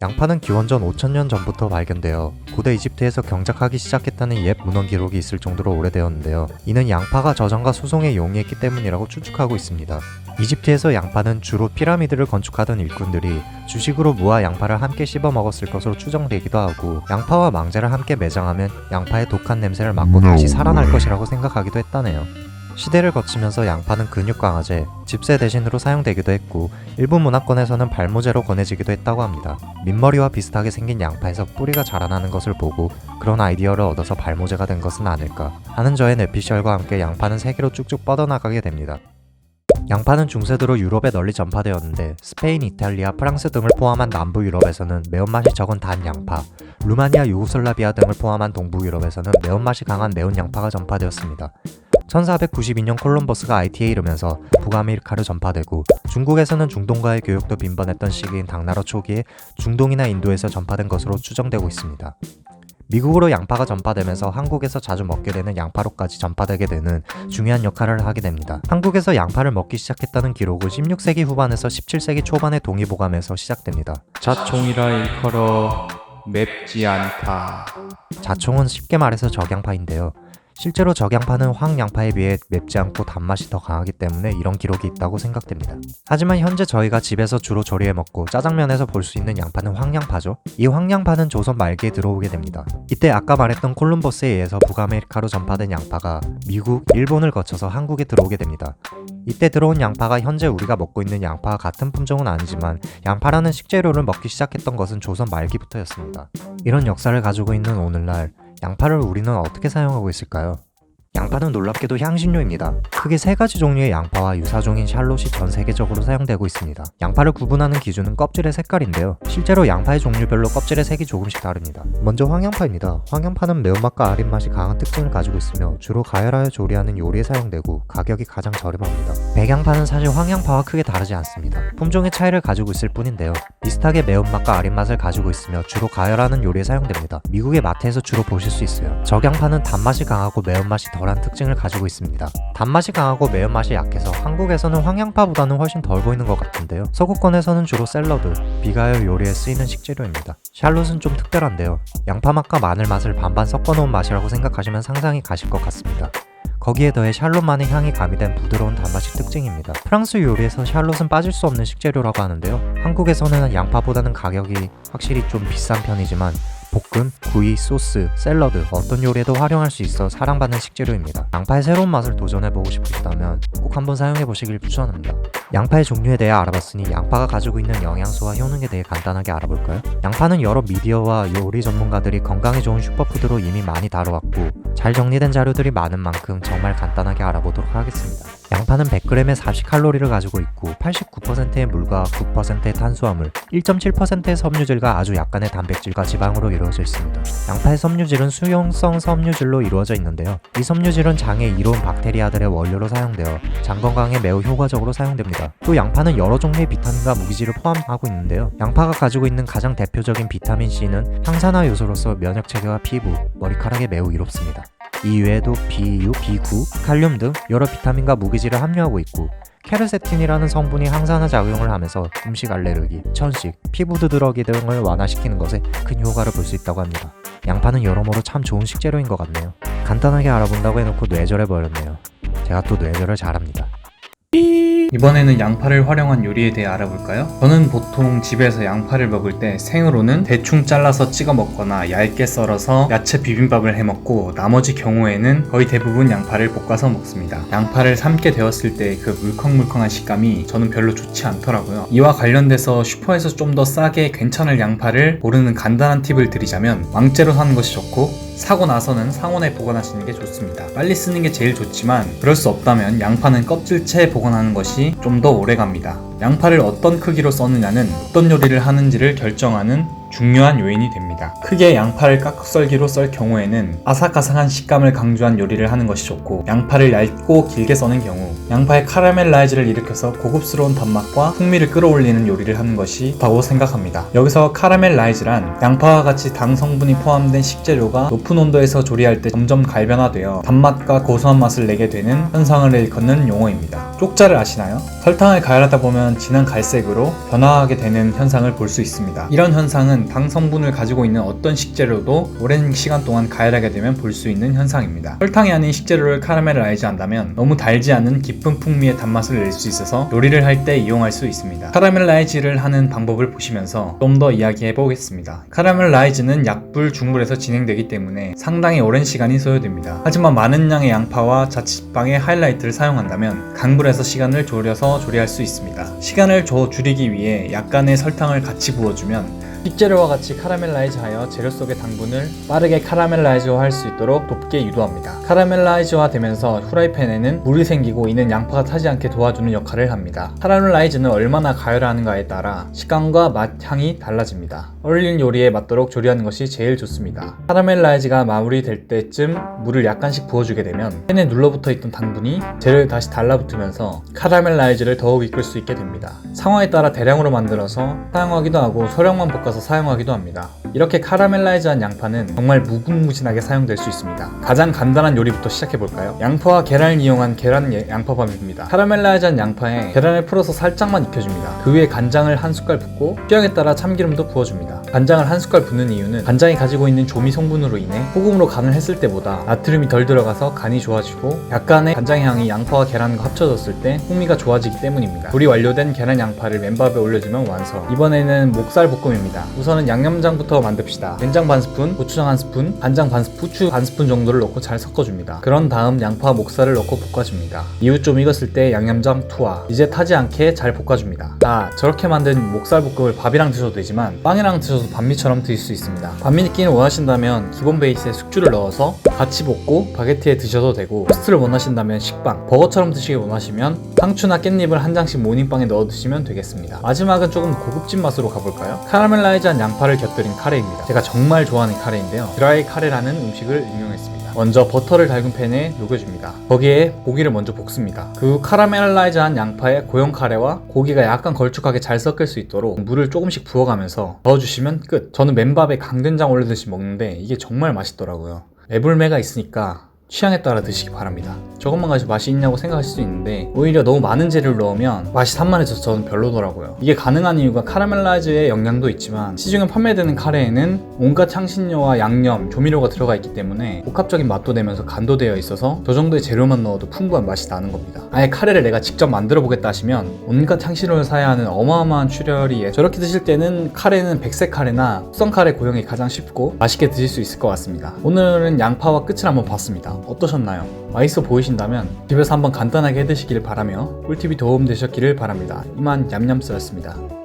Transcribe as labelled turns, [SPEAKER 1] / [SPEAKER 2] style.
[SPEAKER 1] 양파는 기원전 5000년 전부터 발견되어 고대 이집트에서 경작하기 시작했다는 옛 문헌 기록이 있을 정도로 오래되었는데요. 이는 양파가 저장과 수송에 용이했기 때문이라고 추측하고 있습니다. 이집트에서 양파는 주로 피라미드를 건축하던 일꾼들이 주식으로 무와 양파를 함께 씹어 먹었을 것으로 추정되기도 하고, 양파와 망자를 함께 매장하면 양파의 독한 냄새를 맡고 다시 살아날 것이라고 생각하기도 했다네요. 시대를 거치면서 양파는 근육 강화제, 집세 대신으로 사용되기도 했고, 일부 문화권에서는 발모제로 권해지기도 했다고 합니다. 민머리와 비슷하게 생긴 양파에서 뿌리가 자라나는 것을 보고 그런 아이디어를 얻어서 발모제가 된 것은 아닐까 하는 저의 뇌피셜과 함께 양파는 세계로 쭉쭉 뻗어나가게 됩니다. 양파는 중세대로 유럽에 널리 전파되었는데, 스페인, 이탈리아, 프랑스 등을 포함한 남부 유럽에서는 매운맛이 적은 단 양파, 루마니아, 유고슬라비아 등을 포함한 동부 유럽에서는 매운맛이 강한 매운 양파가 전파되었습니다. 1492년 콜럼버스가 IT에 이르면서 북아메리카로 전파되고, 중국에서는 중동과의 교역도 빈번했던 시기인 당나라 초기에 중동이나 인도에서 전파된 것으로 추정되고 있습니다. 미국으로 양파가 전파되면서 한국에서 자주 먹게 되는 양파로까지 전파되게 되는 중요한 역할을 하게 됩니다. 한국에서 양파를 먹기 시작했다는 기록은 16세기 후반에서 17세기 초반의 동의보감에서 시작됩니다.
[SPEAKER 2] 자총이라 일컬어 맵지 않다.
[SPEAKER 1] 자총은 쉽게 말해서 적양파인데요. 실제로 적양파는 황양파에 비해 맵지 않고 단맛이 더 강하기 때문에 이런 기록이 있다고 생각됩니다. 하지만 현재 저희가 집에서 주로 조리해 먹고 짜장면에서 볼 수 있는 양파는 황양파죠. 이 황양파는 조선 말기에 들어오게 됩니다. 이때 아까 말했던 콜럼버스에 의해서 북아메리카로 전파된 양파가 미국, 일본을 거쳐서 한국에 들어오게 됩니다. 이때 들어온 양파가 현재 우리가 먹고 있는 양파와 같은 품종은 아니지만, 양파라는 식재료를 먹기 시작했던 것은 조선 말기부터였습니다. 이런 역사를 가지고 있는 오늘날, 양파를 우리는 어떻게 사용하고 있을까요? 양파는 놀랍게도 향신료입니다. 크게 3가지 종류의 양파와 유사종인 샬롯이 전 세계적으로 사용되고 있습니다. 양파를 구분하는 기준은 껍질의 색깔인데요. 실제로 양파의 종류별로 껍질의 색이 조금씩 다릅니다. 먼저 황양파입니다. 황양파는 매운맛과 아린맛이 강한 특징을 가지고 있으며 주로 가열하여 조리하는 요리에 사용되고 가격이 가장 저렴합니다. 백양파는 사실 황양파와 크게 다르지 않습니다. 품종의 차이를 가지고 있을 뿐인데요. 비슷하게 매운맛과 아린맛을 가지고 있으며 주로 가열하는 요리에 사용됩니다. 미국의 마트에서 주로 보실 수 있어요. 적양파는 단맛이 강하고 매운맛이 덜한 특징을 가지고 있습니다. 단맛이 강하고 매운맛이 약해서 한국에서는 황양파보다는 훨씬 덜 보이는 것 같은데요. 서구권에서는 주로 샐러드, 비가열 요리에 쓰이는 식재료입니다. 샬롯은 좀 특별한데요. 양파 맛과 마늘 맛을 반반 섞어놓은 맛이라고 생각하시면 상상이 가실 것 같습니다. 거기에 더해 샬롯만의 향이 가미된 부드러운 단맛이 특징입니다. 프랑스 요리에서 샬롯은 빠질 수 없는 식재료라고 하는데요. 한국에서는 양파보다는 가격이 확실히 좀 비싼 편이지만 볶음, 구이, 소스, 샐러드 어떤 요리에도 활용할 수 있어 사랑받는 식재료입니다. 양파의 새로운 맛을 도전해보고 싶으시다면 꼭 한번 사용해보시길 추천합니다. 양파의 종류에 대해 알아봤으니 양파가 가지고 있는 영양소와 효능에 대해 간단하게 알아볼까요? 양파는 여러 미디어와 요리 전문가들이 건강에 좋은 슈퍼푸드로 이미 많이 다뤄왔고, 잘 정리된 자료들이 많은 만큼 정말 간단하게 알아보도록 하겠습니다. 양파는 100g의 40칼로리를 가지고 있고 89%의 물과 9%의 탄수화물, 1.7%의 섬유질과 아주 약간의 단백질과 지방으로 이루어져 있습니다. 양파의 섬유질은 수용성 섬유질로 이루어져 있는데요. 이 섬유질은 장에 이로운 박테리아들의 원료로 사용되어 장 건강에 매우 효과적으로 사용됩니다. 또 양파는 여러 종류의 비타민과 무기질을 포함하고 있는데요. 양파가 가지고 있는 가장 대표적인 비타민 C는 항산화 요소로서 면역 체계와 피부, 머리카락에 매우 이롭습니다. 이외에도 B6, B9, 칼륨 등 여러 비타민과 무기질을 함유하고 있고, 케르세틴이라는 성분이 항산화 작용을 하면서 음식 알레르기, 천식, 피부 두드러기 등을 완화시키는 것에 큰 효과를 볼 수 있다고 합니다. 양파는 여러모로 참 좋은 식재료인 것 같네요. 간단하게 알아본다고 해놓고 뇌절해버렸네요. 제가 또 뇌절을 잘합니다.
[SPEAKER 2] 이번에는 양파를 활용한 요리에 대해 알아볼까요? 저는 보통 집에서 양파를 먹을 때 생으로는 대충 잘라서 찍어 먹거나 얇게 썰어서 야채 비빔밥을 해 먹고, 나머지 경우에는 거의 대부분 양파를 볶아서 먹습니다. 양파를 삶게 되었을 때 그 물컹물컹한 식감이 저는 별로 좋지 않더라고요. 이와 관련돼서 슈퍼에서 좀 더 싸게 괜찮을 양파를 고르는 간단한 팁을 드리자면, 왕째로 사는 것이 좋고, 사고 나서는 상온에 보관하시는 게 좋습니다. 빨리 쓰는 게 제일 좋지만 그럴 수 없다면 양파는 껍질째 보관하는 것이 좀 더 오래갑니다. 양파를 어떤 크기로 써느냐는 어떤 요리를 하는지를 결정하는 중요한 요인이 됩니다. 크게 양파를 깍둑썰기로 썰 경우에는 아삭아삭한 식감을 강조한 요리를 하는 것이 좋고, 양파를 얇고 길게 써는 경우 양파의 카라멜라이즈를 일으켜서 고급스러운 단맛과 풍미를 끌어올리는 요리를 하는 것이 좋다고 생각합니다. 여기서 카라멜라이즈란 양파와 같이 당 성분이 포함된 식재료가 높은 온도에서 조리할 때 점점 갈변화되어 단맛과 고소한 맛을 내게 되는 현상을 일컫는 용어입니다. 쪽자를 아시나요? 설탕을 가열하다 보면 보면 진한 갈색으로 변화하게 되는 현상을 볼 수 있습니다. 이런 현상은 당 성분을 가지고 있는 어떤 식재료도 오랜 시간 동안 가열하게 되면 볼 수 있는 현상입니다. 설탕이 아닌 식재료를 카라멜라이즈 한다면 너무 달지 않은 깊은 풍미의 단맛을 낼 수 있어서 요리를 할 때 이용할 수 있습니다. 카라멜라이즈를 하는 방법을 보시면서 좀 더 이야기해 보겠습니다. 카라멜라이즈는 약불 중불에서 진행되기 때문에 상당히 오랜 시간이 소요됩니다. 하지만 많은 양의 양파와 자취빵의 하이라이트를 사용한다면 강불에서 시간을 줄여서 조리할 수 있습니다. 시간을 줄이기 위해 약간의 설탕을 같이 부어주면 식재료와 같이 카라멜라이즈하여 재료 속의 당분을 빠르게 카라멜라이즈할 수 있도록 돕게 유도합니다. 카라멜라이즈화 되면서 후라이팬에는 물이 생기고 이는 양파가 타지 않게 도와주는 역할을 합니다. 카라멜라이즈는 얼마나 가열하는가에 따라 식감과 맛, 향이 달라집니다. 어울리는 요리에 맞도록 조리하는 것이 제일 좋습니다. 카라멜라이즈가 마무리될 때쯤 물을 약간씩 부어주게 되면 팬에 눌러붙어 있던 당분이 재료에 다시 달라붙으면서 카라멜라이즈를 더욱 이끌 수 있게 됩니다. 상황에 따라 대량으로 만들어서 사용하기도 하고 소량만 볶아서 사용하기도 합니다. 이렇게 카라멜라이즈한 양파는 정말 무궁무진하게 사용될 수 있습니다. 가장 간단한 요리부터 시작해볼까요? 양파와 계란을 이용한 계란 양파밥입니다. 카라멜라이즈한 양파에 계란을 풀어서 살짝만 익혀줍니다. 그 위에 간장을 한 숟갈 붓고 취향에 따라 참기름도 부어줍니다. 간장을 한 숟갈 붓는 이유는 간장이 가지고 있는 조미 성분으로 인해 소금으로 간을 했을 때보다 나트륨이 덜 들어가서 간이 좋아지고 약간의 간장 향이 양파와 계란과 합쳐졌을 때 풍미가 좋아지기 때문입니다. 조리 완료된 계란 양파를 맨밥에 올려주면 완성. 이번에는 목살 볶음입니다. 우선은 양념장부터 만듭시다. 된장 반 스푼, 고추장 한 스푼, 간장 반 스푼, 후추 반 스푼 정도를 넣고 잘 섞어줍니다. 그런 다음 양파 목살을 넣고 볶아줍니다. 이후 좀 익었을 때 양념장 투하. 이제 타지 않게 잘 볶아줍니다. 저렇게 만든 목살 볶음을 밥이랑 드셔도 되지만 빵이랑 드셔도 반미처럼 드실 수 있습니다. 반미끼는 원하신다면 기본 베이스에 숙주를 넣어서 같이 볶고 바게트에 드셔도 되고, 토스트를 원하신다면 식빵, 버거처럼 드시기 원하시면 상추나 깻잎을 한 장씩 모닝빵에 넣어 드시면 되겠습니다. 마지막은 조금 고급진 맛으로 가볼까요? 카라멜라이즈한 양파를 곁들인 카레입니다. 제가 정말 좋아하는 카레인데요, 드라이 카레라는 음식을 응용했습니다. 먼저 버터를 달군 팬에 녹여줍니다. 거기에 고기를 먼저 볶습니다. 그 후 카라멜라이즈한 양파에 고형 카레와 고기가 약간 걸쭉하게 잘 섞일 수 있도록 물을 조금씩 부어가면서 넣어주시면 끝. 저는 맨밥에 강된장 올려듯이 먹는데 이게 정말 맛있더라고요. 애불매가 있으니까 취향에 따라 드시기 바랍니다. 저것만 가지고 맛이 있냐고 생각하실 수 있는데 오히려 너무 많은 재료를 넣으면 맛이 산만해져서 저는 별로더라고요. 이게 가능한 이유가 카라멜라이즈의 영양도 있지만 시중에 판매되는 카레에는 온갖 향신료와 양념, 조미료가 들어가 있기 때문에 복합적인 맛도 내면서 간도 되어 있어서 저 정도의 재료만 넣어도 풍부한 맛이 나는 겁니다. 아예 카레를 내가 직접 만들어 보겠다 하시면 온갖 향신료를 사야 하는 어마어마한 출혈이에 저렇게 드실 때는 카레는 백색 카레나 숙성 카레 고용이 가장 쉽고 맛있게 드실 수 있을 것 같습니다. 오늘은 양파와 끝을 한번 봤습니다. 어떠셨나요? 맛있어 보이신다면 집에서 한번 간단하게 해드시길 바라며 꿀팁이 도움되셨기를 바랍니다. 이만 얌얌스였습니다.